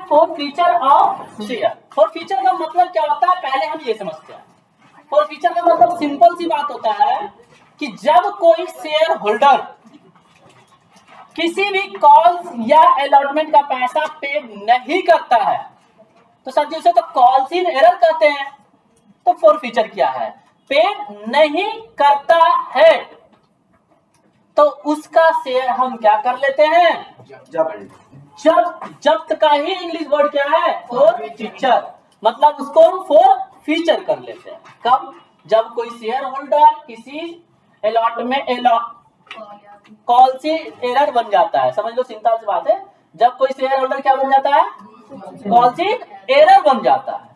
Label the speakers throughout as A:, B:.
A: Four feature of share. Four feature का मतलब क्या होता है, पहले हम ये समझते हैं। फोर फीचर का मतलब सिंपल सी बात होता है कि जब कोई शेयर होल्डर किसी भी कॉल्स या अलॉटमेंट का पैसा पे नहीं करता है, तो सर जी उसे तो कॉल्स इन एरर कहते हैं। तो फोर फीचर क्या है, पे नहीं करता है तो उसका शेयर हम क्या कर लेते हैं, जब्त का ही इंग्लिश वर्ड क्या है, फोर फीचर। मतलब उसको हम फोर फीचर कर लेते हैं। कब, जब कोई शेयर होल्डर किसी अलॉटमेंट कॉल से एरर बन जाता है। समझ लो, सिंपल सी बात है, जब कोई शेयर होल्डर क्या बन जाता है, कॉल से एरर बन जाता है,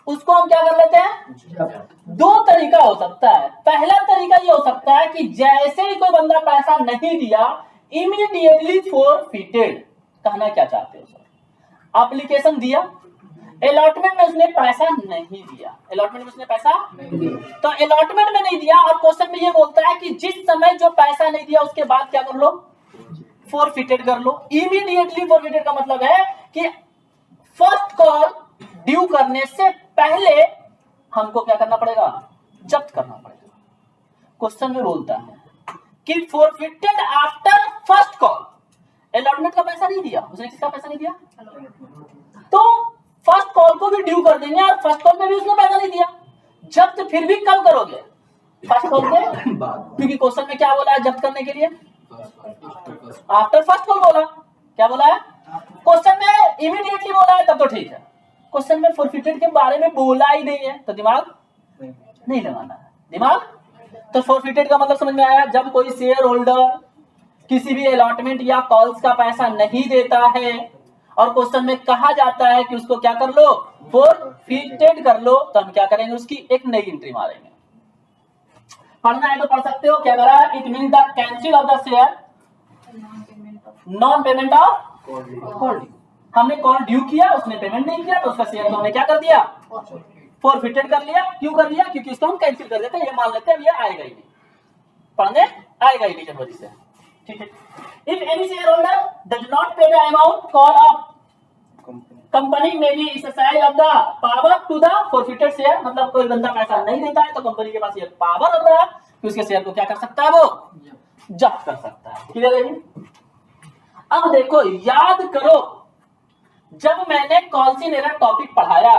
A: उसको हम क्या कर लेते हैं। दो तरीका हो सकता है। पहला तरीका ये हो सकता है कि जैसे ही कोई बंदा पैसा नहीं दिया, इमीडिएटली फोरफिटेड। कहना क्या चाहते हो सर, एप्लीकेशन दिया, अलॉटमेंट में उसने पैसा नहीं दिया, अलॉटमेंट में उसने पैसा नहीं दिया, तो अलॉटमेंट में नहीं दिया और क्वेश्चन में ये बोलता है कि जिस समय जो पैसा नहीं दिया उसके बाद क्या कर लो, फोरफिटेड कर लो। इमीडिएटली फोरफिटेड का मतलब है कि फर्स्ट कॉल ड्यू करने से पहले हमको क्या करना पड़ेगा, जब्त करना पड़ेगा। क्वेश्चन में बोलता है कि forfeited after first call, allotment का पैसा नहीं दिया उसने, किसका पैसा नहीं दिया, तो फर्स्ट कॉल को भी ड्यू कर देंगे और फर्स्ट कॉल में भी उसने पैसा नहीं दिया। जब्त फिर भी कब करोगे, फर्स्ट कॉल के क्योंकि क्वेश्चन में क्या बोला है जब्त करने के लिए, आफ्टर फर्स्ट कॉल बोला। क्या बोला है क्वेश्चन में, इमीडिएटली बोला है तब तो ठीक है, क्वेश्चन में फोरफिटेड के बारे में बोला ही नहीं है तो दिमाग नहीं लगाना है, दिमाग। तो फोरफिटेड का मतलब समझ में आया, जब कोई शेयर होल्डर किसी भी अलॉटमेंट या कॉल्स का पैसा नहीं देता है और क्वेश्चन में कहा जाता है कि उसको क्या कर लो, फोरफिटेड कर लो, तो हम क्या करेंगे, उसकी एक नई एंट्री मारेंगे। पढ़ना है तो पढ़ सकते हो। क्या करा, it mean the cancel of the share, non payment of call due. हमने कॉल ड्यू किया, उसने पेमेंट नहीं किया, तो उसका शेयर को हमने क्या कर दिया, फोरफिटेड कर लिया। क्यों कर लिया, क्योंकि इसको हम कैंसिल कर देते हैं, ये मान लेते हैं ये आएगा ही नहीं, पढ़ने आएगा ही नहीं जनवरी से, ठीक है। If any share holder does not pay the amount call of company में भी exercise of the power to the forfeited share, मतलब कोई बंदा पैसा नहीं देता है तो कंपनी के पास ये पावर होता है कि उसके शेयर को क्या कर सकता है, वो जब्त कर सकता है। क्लियर है जी। अब देखो, याद करो, जब मैंने कॉल्सिन एरर टॉपिक पढ़ाया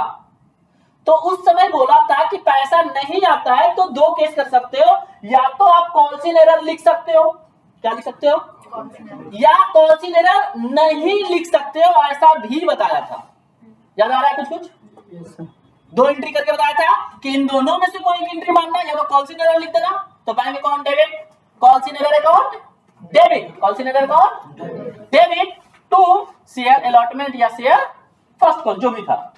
A: तो उस समय बोला था कि पैसा नहीं आता है तो दो केस कर सकते हो, या तो आप कॉल्सिन एरर लिख सकते हो, क्या लिख सकते हो, या कॉल्सिन एरर नहीं लिख सकते हो, ऐसा भी बताया था। याद आ रहा है कुछ कुछ? दो एंट्री करके बताया था कि इन दोनों में से कोई एक एंट्री मानना, या तो कॉल्सिन एरर लिख देना, तो bank account debit, calls in arrear account debit, calls in arrear account debit to share allotment या शेयर फर्स्ट कॉल जो भी था।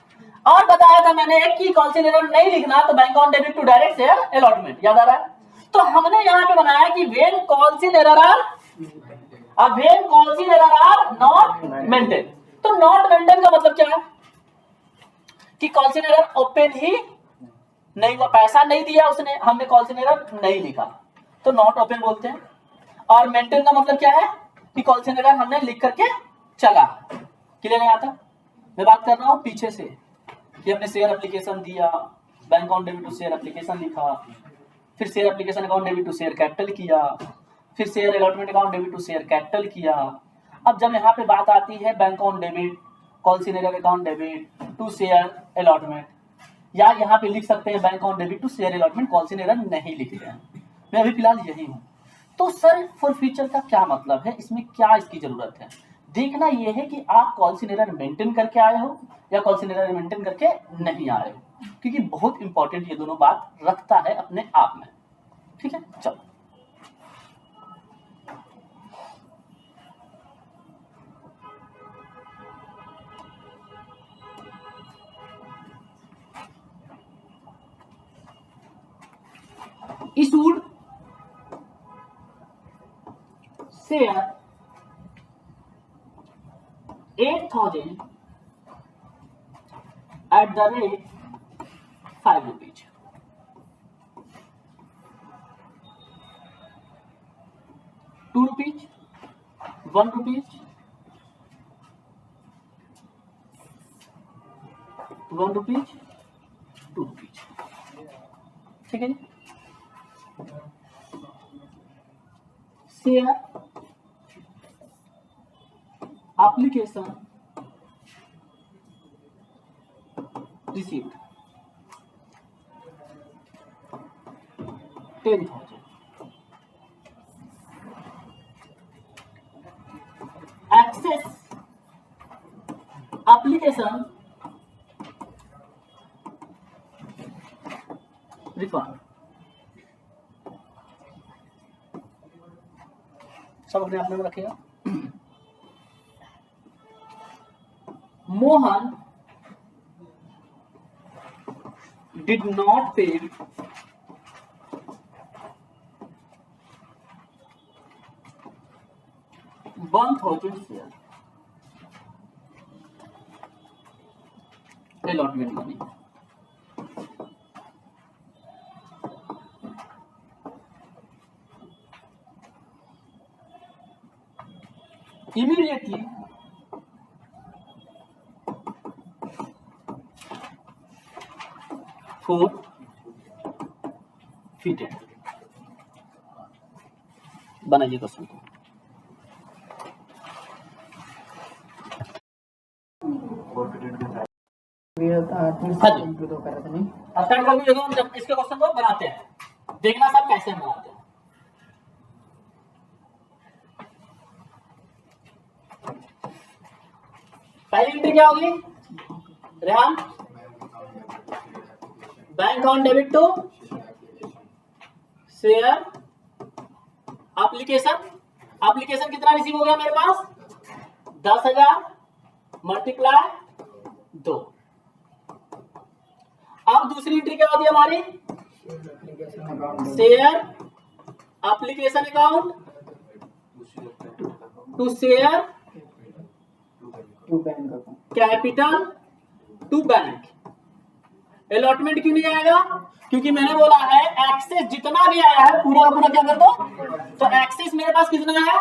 A: और बताया था मैंने कि कॉल्सिन एरर नहीं लिखना तो bank account debit to direct share allotment. याद आ रहा है? तो हमने यहां पे बनाया कि व्हेन कॉल्सिन एरर आर, अब when calls in arrear are not maintain. तो नॉट मेंटेन का मतलब क्या है कि कॉल्सिन एरर ओपन ही नहीं हुआ, पैसा नहीं दिया उसने, हमने कॉल्सिन एरर नहीं लिखा तो नॉट ओपन बोलते हैं। और मेंटेन का मतलब क्या है कि कॉल्सिन एरर हमने लिख करके चला। क्लियर नहीं आता? मैं बात कर रहा हूं पीछे से कि हमने शेयर एप्लीकेशन दिया, bank account debit to share application लिखा, फिर share application account debit to share capital किया, फिर share allotment account debit to share capital किया। अब जब यहाँ पे बात आती है bank account debit calls in arrear account debit to share allotment, या यहाँ पे लिख सकते हैं bank account debit to share allotment, calls in arrear नहीं लिख रहे हैं, मैं अभी फिलहाल यही हूँ। तो सर फोरफिचर का क्या मतलब है, इसमें क्या इसकी जरूरत है? देखना यह है कि आप कॉल्सिन एरर मेंटेन करके आए हो या कॉल्सिन एरर मेंटेन करके नहीं आए हो, क्योंकि बहुत इंपॉर्टेंट ये दोनों बात रखता है अपने आप में। ठीक है, चलो issued share 8,000 at the rate 5 rupees. ₹2, ₹1, 1 rupees 2 rupees, ठीक है जी। Share application received 10,000, excess application refund, सब अपने आप में रखिएगा। Mohan did not pay 1,000 share allotment money, immediately forfeited। बनाइए क्वेश्चन को। हाँ जी, स्टार्ट कर दीजिएगा। हम जब इसके क्वेश्चन को बनाते हैं, देखना सब कैसे बनाते हैं। पहली एंट्री क्या होगी Rehan? Bank account debit to share application कितना रिसीव हो गया मेरे पास? 10,000 मल्टीप्लाई 2। अब दूसरी एंट्री क्या होती है हमारी? Share application account to share capital to bank. Allotment क्यों नहीं आएगा? क्योंकि मैंने बोला है एक्सेस जितना भी आया है पूरा का पूरा क्या कर दो। तो एक्सेस मेरे पास कितना है?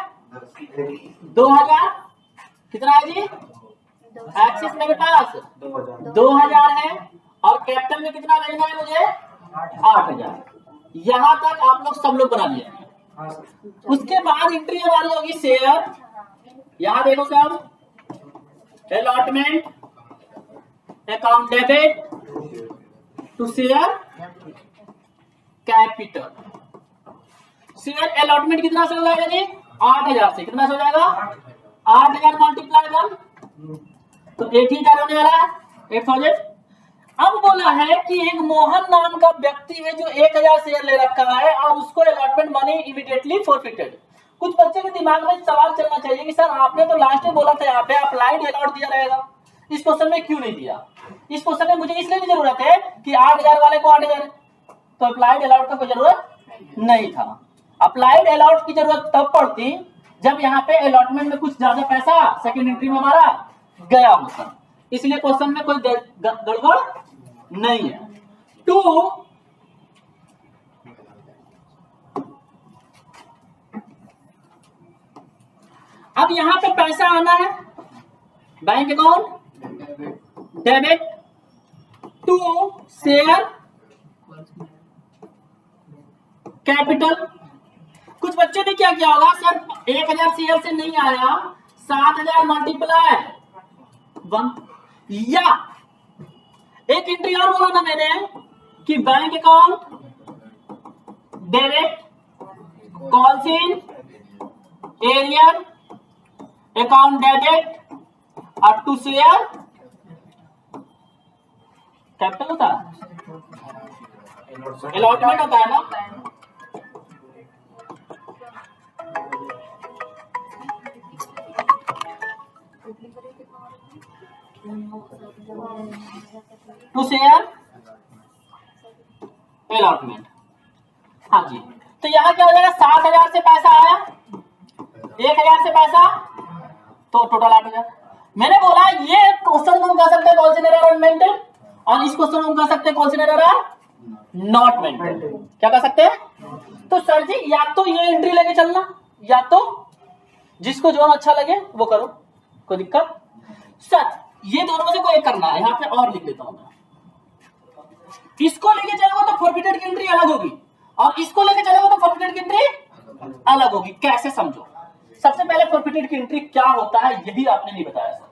A: 2,000। कितना है जी? एक्सेस मेरे पास 2,000 है और कैपिटल में कितना लेना है मुझे? 8,000। यहां तक आप लोग सब लोग बना लिए। उसके बाद एंट्री हमारी होगी शेयर। यहां देखो सब, allotment account debit to share capital. Share allotment कितना से हो जाएगा जी? 8,000 से। कितना से हो जाएगा? 8,000 मल्टीप्लाई 1 तो 8,000 होने वाला है, 8,000। अब बोला है कि एक मोहन नाम का व्यक्ति है जो 1,000 शेयर ले रखा है और उसको अलॉटमेंट मनी इमीडिएटली फॉरफिटेड। कुछ बच्चे के दिमाग में सवाल चलना चाहिए कि सर आपने तो लास्ट में बोला था यहाँ पे अप्लाइड अलॉट दिया रहेगा, इस क्वेश्चन में क्यों नहीं दिया? इस क्वेश्चन में मुझे इसलिए नहीं जरूरत है कि 8,000 वाले को 8,000, तो अप्लाइड अलॉट का कोई जरूरत नहीं था। अप्लाइड अलॉट की जरूरत तब पड़ती जब यहाँ पे अलॉटमेंट में कुछ ज्यादा पैसा सेकंड एंट्री में हमारा गया होता। इसलिए क्वेश्चन में कोई गड़बड़ नहीं है। 2 अब यहां पे पैसा आना है bank account debit to share capital. कुछ बच्चों ने क्या किया होगा, सर 1,000 शेयर से नहीं आया, 7,000 मल्टीप्लाई 1। या एक एंट्री और बोला ना मैंने कि bank account debit calls in arrear account debit और टू शेयर कैपिटल होता है, अलॉटमेंट होता है ना। To share allotment. हाँ जी, तो यहां क्या हो जाएगा? 7,000 से पैसा आया, 1,000 से पैसा, तो टोटल 8,000। मैंने बोला ये क्वेश्चन तुम कह सकते हैं कॉल एरर और मेंटेन, और इस क्वेश्चन तुम कह सकते हैं कॉल एरर और नॉट मेंटेन। क्या कह सकते हैं? तो सर जी या तो ये एंट्री लेके चलना, या तो जिसको जो अच्छा लगे वो करो, कोई दिक्कत। सच ये दोनों में से कोई एक करना है। यहाँ पे और लिख देता हूं मैं, इसको लेके चलोगे तो फॉरफिटेड की एंट्री अलग होगी और इसको लेके चलोगे तो फॉरफिटेड की एंट्री अलग होगी। कैसे समझो। सबसे पहले फॉरफिटेड की एंट्री क्या होता है यही आपने नहीं बताया सर।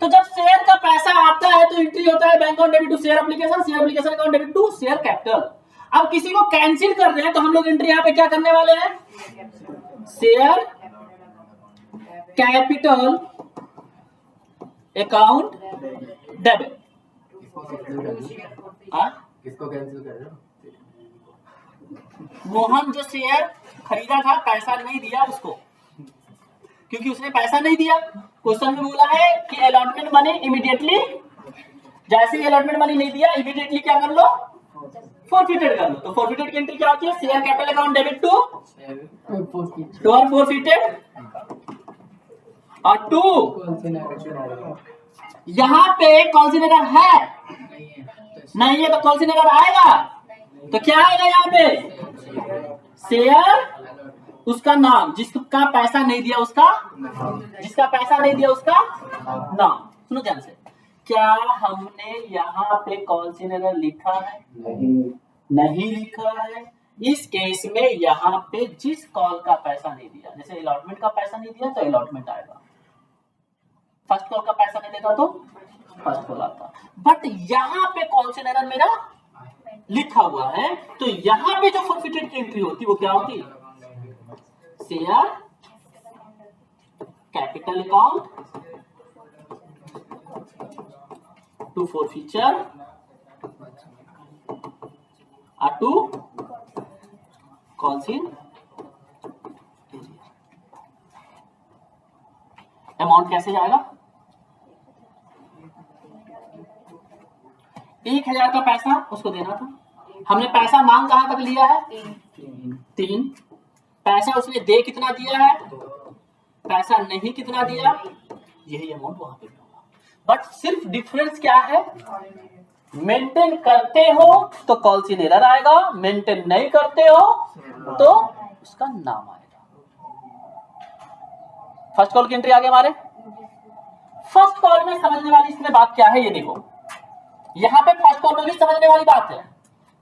A: तो जब शेयर का पैसा आता है तो एंट्री होता है bank account debit to share application, share application account debit to share capital. अब किसी को कैंसिल कर रहे हैं तो हम लोग एंट्री यहाँ पे क्या करने वाले हैं, शेयर कैपिटल अकाउंट डेबिट।
B: किसको कैंसिल कर रहे हो?
A: मोहन जो शेयर खरीदा था पैसा नहीं दिया उसको, क्योंकि उसने पैसा नहीं दिया। क्वेश्चन में बोला है कि अलॉटमेंट मनी इमीडिएटली, जैसे ही अलॉटमेंट मनी नहीं दिया इमीडिएटली क्या कर लो, फॉरफिटेड कर लो। तो फॉरफिटेड की एंट्री क्या होती है, share capital account debit to और फॉरफिटेड और टू। यहाँ पे कॉन्सिडर है नहीं है तो कॉन्सिडर आएगा तो क्या आएगा यहाँ पे, शेयर उसका नाम, जिसका पैसा नहीं दिया उसका, जिसका पैसा नहीं दिया उसका नाम। सुनो ध्यान से, क्या हमने यहाँ पे कॉन्सिडर लिखा है, नहीं लिखा है। इस केस में यहाँ पे जिस कॉल का पैसा नहीं दिया, जैसे अलॉटमेंट का पैसा नहीं दिया तो अलॉटमेंट आएगा, फर्स्ट कॉल का पैसा नहीं देता तो फर्स्ट कॉल आता। बट यहाँ पे कॉन्सिडर मेरा लिखा हुआ है तो यहाँ पे जो फॉरफिटेड की एंट्री होती है वो क्या होती है, share capital account to forfeiture to calls in amount कैसे जाएगा, 1000 का पैसा उसको देना था, हमने पैसा मांग कहां तक लिया है, 3। पैसा उसने दे कितना दिया है, पैसा नहीं कितना दिया, यही अमाउंट वहां पे होगा। बट सिर्फ डिफरेंस क्या है, मेंटेन करते हो तो कॉल्सिन एरर आएगा, मेंटेन नहीं करते हो तो उसका नाम आएगा। फर्स्ट कॉल की एंट्री आ गई हमारे। फर्स्ट कॉल में समझने वाली इसमें बात क्या है ये देखो, यहां पे फर्स्ट कॉल में भी समझने वाली बात है।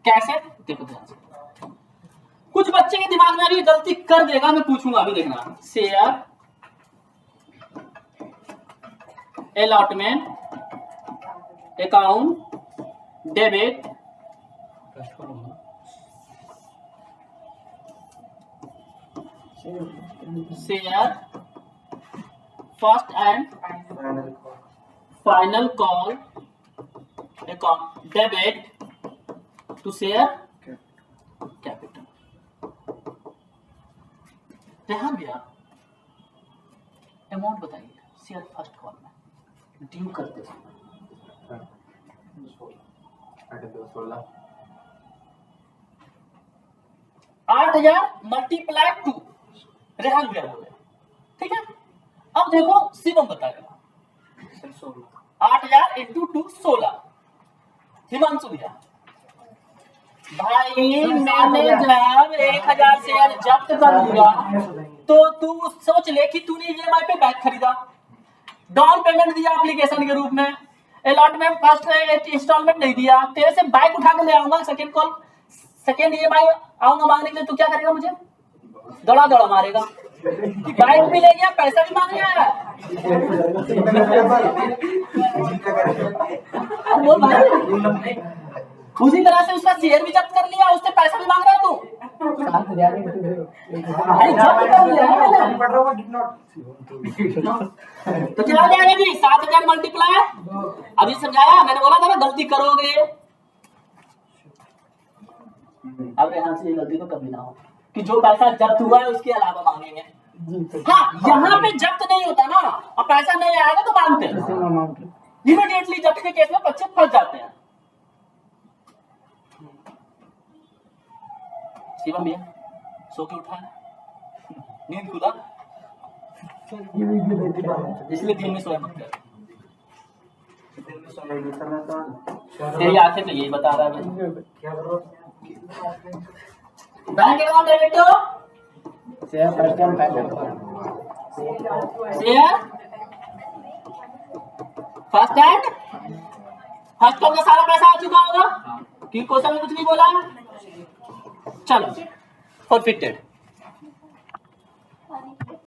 A: कैसे, देखो ध्यान से, कुछ बच्चे के दिमाग में अभी गलती कर देगा, मैं पूछूंगा अभी, देखना। Share allotment account debit share first and final call account debit to share capital. ध्यान दिया, अमाउंट बताइए शेयर फर्स्ट कॉल में ड्यू करते समय 8000 मल्टीप्लाई 2 रेहान भैया बोले, ठीक है। अब देखो शिवम बताएगा 8000 इंटू 2 16। हिमांशु भैया, भाई मैंने जब 1000 शेयर जब्त कर लिया तो तू सोच ले कि तूने ईएमआई पे बाइक खरीदा, डाउन पेमेंट दिया एप्लीकेशन के रूप में, अलॉटमेंट फर्स्ट इंस्टॉलमेंट नहीं दिया, तेरे से बाइक उठा के ले आऊंगा, सेकंड कॉल सेकंड ईएमआई आऊंगा मांगने के लिए, तू क्या करेगा, मुझे दौड़ा दौड़ा मारेगा कि बाइक भी ले गया पैसा भी मांग गया। वो भाई उसी तरह से उसका शेयर भी जब्त कर लिया, उससे पैसा भी मांग रहा है तू। तो क्या जाएगा जी, 7000 मल्टीप्लाई, अभी समझाया, मैंने बोला था ना गलती करोगे। अब यहाँ से ये गलती तो कभी ना हो कि जो पैसा जब्त हुआ है उसके अलावा मांगेंगे। हाँ, यहाँ पे जब्त नहीं होता ना और पैसा नहीं आएगा तो मांगते हैं इमीडिएटली। जब्त के केस में बच्चे फंस जाते हैं। शिवम भैया सो के उठा, नींद खुला, इसलिए दिन में सोया मत कर। तेरी आंखें तो यही बता रहा है। Bank account debit to share first and final share first hand, first का सारा पैसा आ चुका होगा कि क्वेश्चन में कुछ नहीं बोला है। चलो फॉरफिटेड।